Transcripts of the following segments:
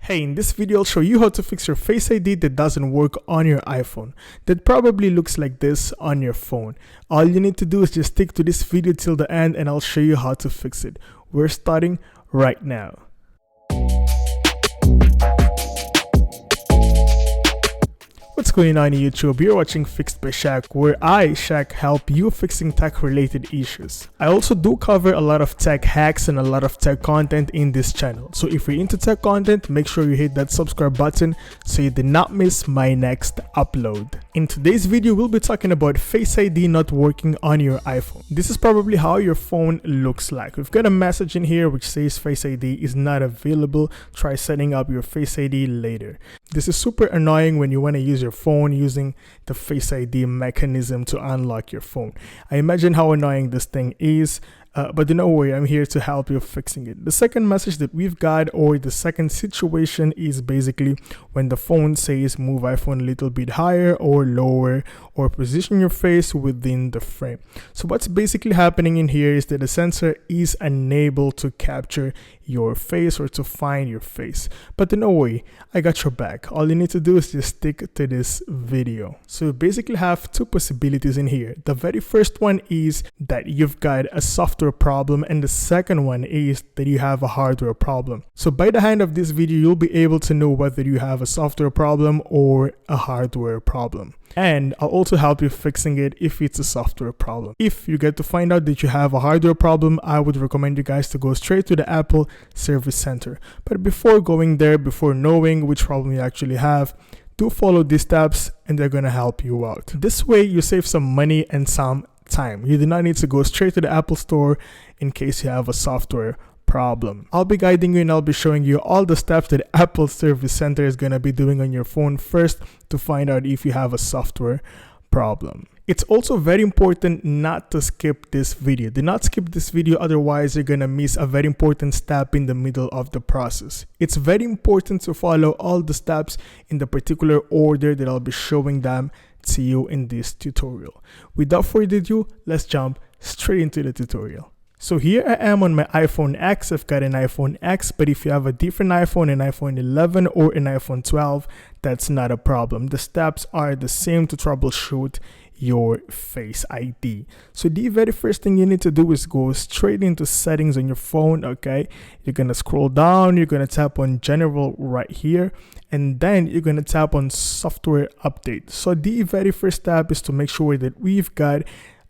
Hey, in this video I'll show you how to fix your Face ID that doesn't work on your iPhone. That probably looks like this on your phone. All you need to do is just stick to this video till the end and I'll show you how to fix it. We're starting right now. What's going on YouTube? You're watching Fixed by Shaq, where I, Shaq, help you fixing tech related issues. I also do cover a lot of tech hacks and a lot of tech content in this channel. So if you're into tech content, make sure you hit that subscribe button so you do not miss my next upload. In today's video, we'll be talking about Face ID not working on your iPhone. This is probably how your phone looks like. We've got a message in here which says Face ID is not available. Try setting up your Face ID later. This is super annoying when you want to use your phone using the Face ID mechanism to unlock your phone. I imagine how annoying this thing is, but don't worry, I'm here to help you fixing it. The second message that we've got, or the second situation, is basically when the phone says move iPhone a little bit higher or lower, or position your face within the frame. So what's basically happening in here is that the sensor is unable to capture your face or to find your face. But don't worry, I got your back. All you need to do is just stick to this video. So you basically have two possibilities in here. The very first one is that you've got a software problem, and the second one is that you have a hardware problem. So by the end of this video, you'll be able to know whether you have a software problem or a hardware problem. And I'll also help you fixing it if it's a software problem. If you get to find out that you have a hardware problem, I would recommend you guys to go straight to the Apple Service Center. But before going there, before knowing which problem you actually have, do follow these steps and they're gonna help you out. This way you save some money and some time. You do not need to go straight to the Apple Store in case you have a software problem. I'll be guiding you and I'll be showing you all the steps that Apple Service Center is going to be doing on your phone first to find out if you have a software problem. It's also very important not to skip this video. Do not skip this video, otherwise you're going to miss a very important step in the middle of the process. It's very important to follow all the steps in the particular order that I'll be showing them to you in this tutorial. Without further ado, let's jump straight into the tutorial. So here I am on my iPhone X. I've got an iPhone X, but if you have a different iPhone, an iPhone 11 or an iPhone 12, that's not a problem. The steps are the same to troubleshoot your Face ID. So the very first thing you need to do is go straight into settings on your phone. Okay, you're gonna scroll down, you're gonna tap on general right here, and then you're gonna tap on software update. So the very first step is to make sure that we've got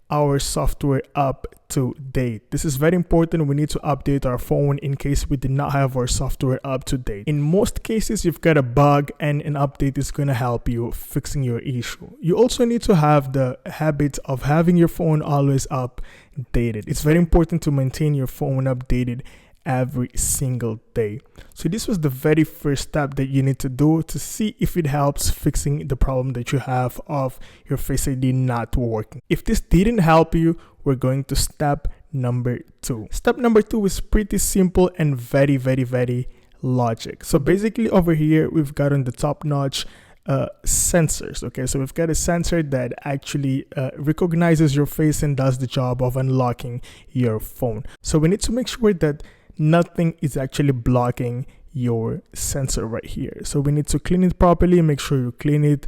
our software up to date. This is very important. We need to update our phone in case we did not have our software up to date. In most cases, you've got a bug and an update is going to help you fixing your issue. You also need to have the habit of having your phone always updated. It's very important to maintain your phone updated every single day. So this was the very first step that you need to do to see if it helps fixing the problem that you have of your Face ID not working. If this didn't help you, we're going to step number 2. Step number 2 is pretty simple and very logic. So basically over here, we've got on the top notch sensors. Okay, so we've got a sensor that actually recognizes your face and does the job of unlocking your phone. So we need to make sure that nothing is actually blocking your sensor right here. So we need to clean it properly. Make sure you clean it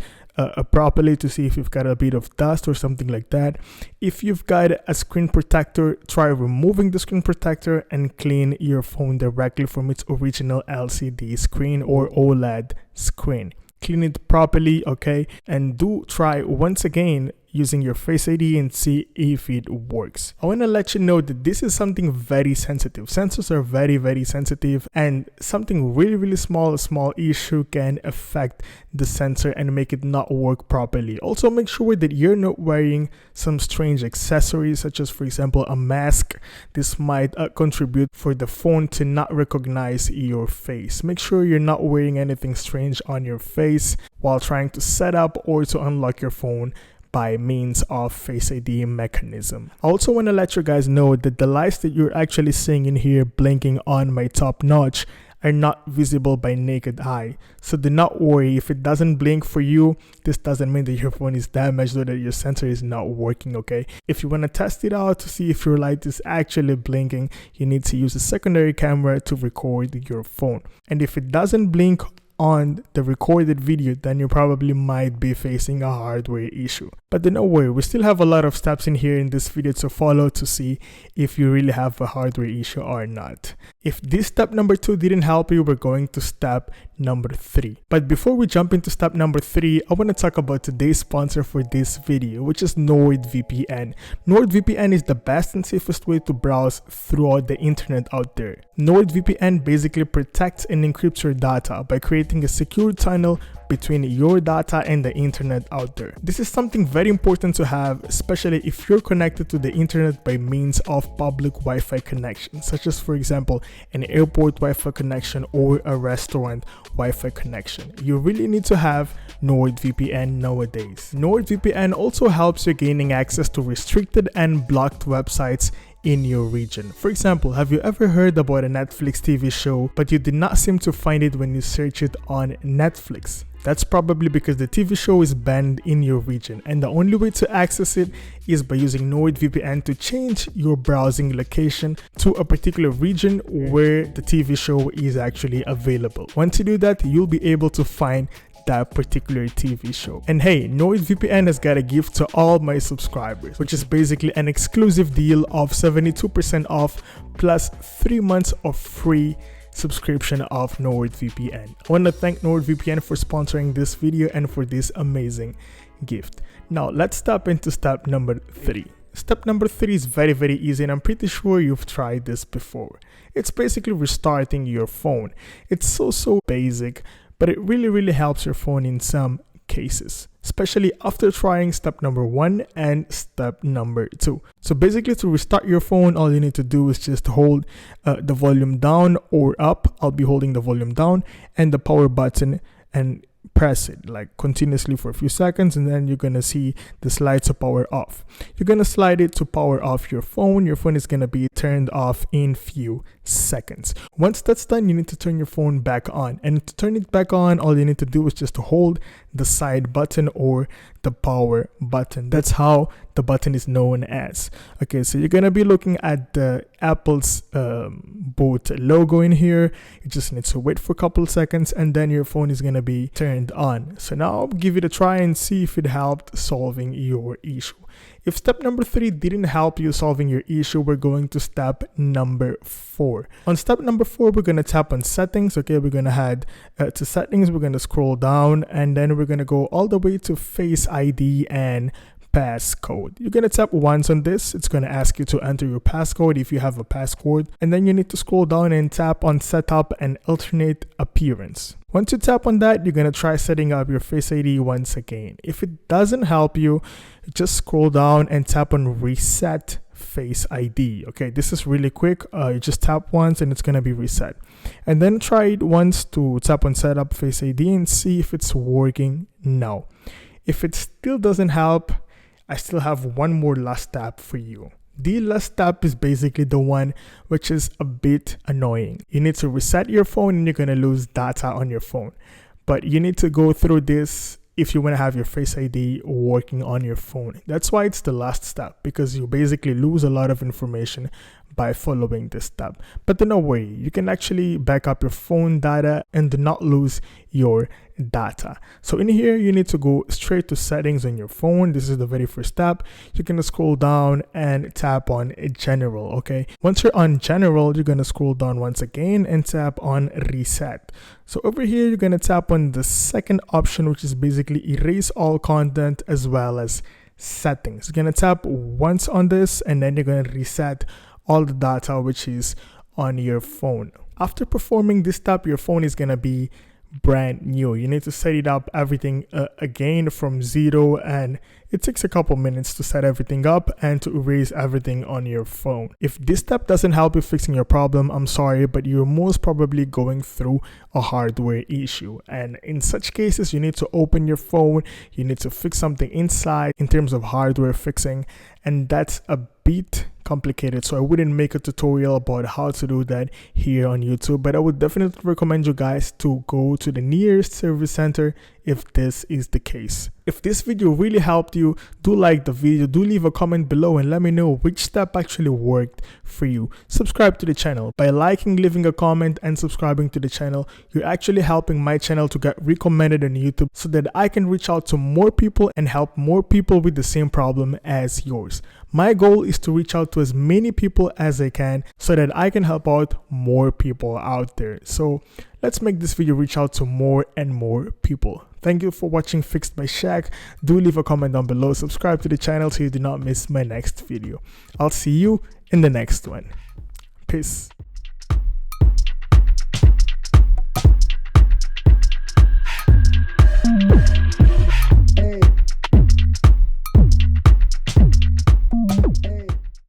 properly to see if you've got a bit of dust or something like that. If you've got a screen protector, try removing the screen protector and clean your phone directly from its original LCD screen or OLED screen. Clean it properly, okay, and do try once again using your Face ID and see if it works. I want to let you know that this is something very sensitive. Sensors are very sensitive, and something really small issue can affect the sensor and make it not work properly. Also, make sure that you're not wearing some strange accessories, such as, for example, a mask. This might contribute for the phone to not recognize your face. Make sure you're not wearing anything strange on your face while trying to set up or to unlock your phone by means of Face ID mechanism. I also want to let you guys know that the lights that you're actually seeing in here blinking on my top notch, are not visible by naked eye. So do not worry if it doesn't blink for you. This doesn't mean that your phone is damaged or that your sensor is not working, okay? If you want to test it out to see if your light is actually blinking, you need to use a secondary camera to record your phone. And if it doesn't blink on the recorded video, then you probably might be facing a hardware issue. But don't worry, we still have a lot of steps in here in this video to follow to see if you really have a hardware issue or not. If this step number 2 didn't help you, we're going to step number 3. But before we jump into step number 3, I want to talk about today's sponsor for this video, which is NordVPN. NordVPN is the best and safest way to browse throughout the internet out there. NordVPN basically protects and encrypts your data by creating a secure tunnel between your data and the internet out there. This is something very important to have, especially if you're connected to the internet by means of public Wi-Fi connection, such as, for example, an airport Wi-Fi connection or a restaurant Wi-Fi connection. You really need to have NordVPN nowadays. NordVPN also helps you gaining access to restricted and blocked websites in your region. For example, have you ever heard about a Netflix TV show but you did not seem to find it when you search it on Netflix? That's probably because the TV show is banned in your region, and the only way to access it is by using NordVPN to change your browsing location to a particular region where the TV show is actually available. Once you do that, you'll be able to find that particular TV show. And hey, NordVPN has got a gift to all my subscribers, which is basically an exclusive deal of 72% off plus 3 months of free subscription of NordVPN. I want to thank NordVPN for sponsoring this video and for this amazing gift. Now let's step into step number 3. Step number 3 is very easy, and I'm pretty sure you've tried this before. It's basically restarting your phone. It's so basic, but it really helps your phone in some cases, especially after trying step number 1 and step number 2. So basically, to restart your phone, all you need to do is just hold the volume down or up. I'll be holding the volume down and the power button and press it like continuously for a few seconds, and then you're gonna see the slide to power off. You're gonna slide it to power off your phone. Your phone is gonna be turned off in few seconds. Once that's done, you need to turn your phone back on, and to turn it back on, all you need to do is just to hold the side button or the power button. That's how the button is known as. Okay, so you're gonna be looking at the Apple's boot logo in here. You just need to wait for a couple of seconds, and then your phone is gonna be turned on. So now I'll give it a try and see if it helped solving your issue. If step number 3 didn't help you solving your issue, we're going to step number 4. On step number 4, we're going to tap on settings. Okay, we're going to head to settings. We're going to scroll down, and then we're going to go all the way to Face ID and passcode. You're going to tap once on this. It's going to ask you to enter your passcode if you have a passcode, and then you need to scroll down and tap on setup and alternate appearance. Once you tap on that, you're going to try setting up your Face ID once again. If it doesn't help you, just scroll down and tap on reset Face ID. Okay, this is really quick. You just tap once and it's going to be reset, and then try it once to tap on setup Face ID and see if it's working now. If it still doesn't help, I still have one more last step for you. The last step is basically the one which is a bit annoying. You need to reset your phone and you're going to lose data on your phone. But you need to go through this if you want to have your Face ID working on your phone. That's why it's the last step, because you basically lose a lot of information by following this step. But don't worry, you can actually back up your phone data and do not lose your data. So in here, you need to go straight to settings on your phone. This is the very first step. You're going to scroll down and tap on general. Okay, once you're on general, you're going to scroll down once again and tap on reset. So over here, you're going to tap on the second option, which is basically erase all content as well as settings. You're going to tap once on this, and then you're going to reset all the data which is on your phone. After performing this step, your phone is going to be brand new. You need to set it up everything again from zero, and it takes a couple minutes to set everything up and to erase everything on your phone. If this step doesn't help you fixing your problem, I'm sorry, but you're most probably going through a hardware issue. And in such cases, you need to open your phone, you need to fix something inside in terms of hardware fixing, and that's a bit complicated, so I wouldn't make a tutorial about how to do that here on YouTube, but I would definitely recommend you guys to go to the nearest service center if this is the case. If this video really helped you, do like the video, do leave a comment below and let me know which step actually worked for you. Subscribe to the channel. By liking, leaving a comment and subscribing to the channel, you're actually helping my channel to get recommended on YouTube so that I can reach out to more people and help more people with the same problem as yours. My goal is to reach out to as many people as I can so that I can help out more people out there. So let's make this video reach out to more and more people. Thank you for watching Fixed by Shaq. Do leave a comment down below. Subscribe to the channel so you do not miss my next video. I'll see you in the next one. Peace.